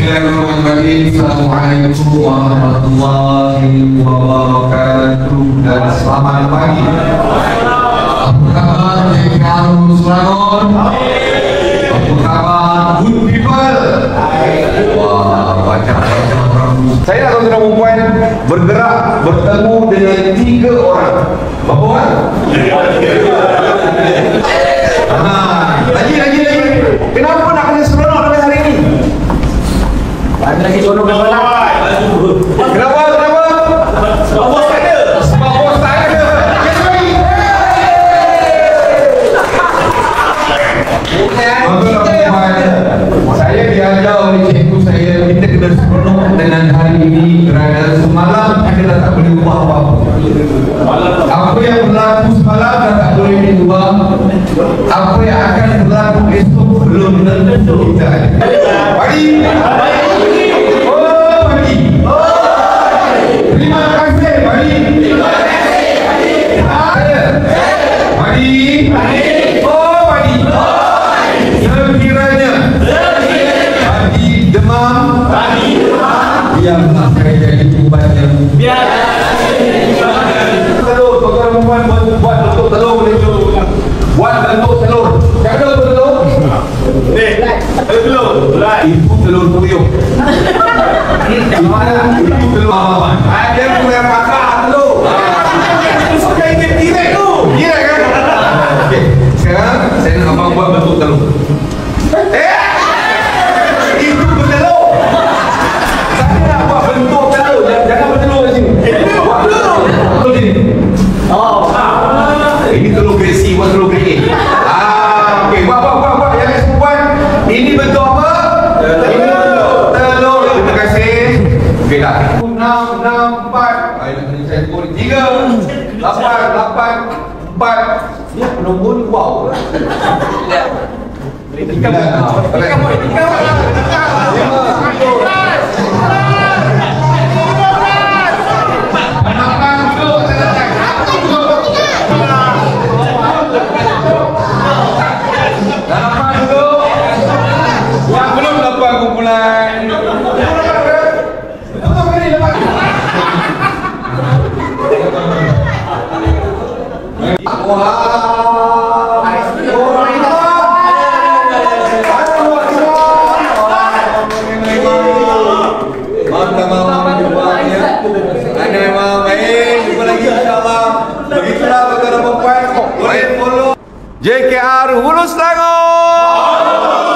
Bismillahirrahmanirrahim. Assalamualaikum warahmatullahi wabarakatuh dan selamat pagi. Apa kabar Jakarta Selangor? Apa kabar good people? Wah, baca-baca orang. Saya atau tuan perempuan bergerak bertemu dengan 3 orang. Berapa orang? Lagi. Kenapa nak kena seronok dengan hari ini? Ada lagi seronok dengan mana? Kenapa? Sebab bos tak ada. Saya diajar oleh cikgu saya, kita kena seronok dengan hari ini kerana semalam kita dah tak boleh ubah apa-apa. Apa yang berlaku semalam dah tak boleh diubah. Apa yang akan berlaku esok belum tentu kita ada. Pagi. Oh, pagi. Terima kasih, pagi. Pagi. Oh, pagi. Sekiranya pagi demam, biarlah saya jadi ubatnya. Telur, tuan-tuan perempuan buat bentuk telur boleh tu. Buat bentuk telur. Cakap telur telur. Telur. Itu telur puyuh. Itu telur apa? Ada punya pakar telur. Itu suka ingin direk tu. Direk kan? Okey. Sekarang saya nak abang buat bentuk telur. Itu bertelur. Saya nak buat bentuk telur. Jangan bertelur kat sini. Buat telur. Telur sini. Ini telur gresi, buat telur gresi. Okey, buat. Yang lain semua buat. Ini bentuk apa? Telur. Terima kasih. Okey dah. 6, 4. Ayo saya pukul 3. 8, 4. Ya, nombor wow. Tiga. JKR Hulu Selangor.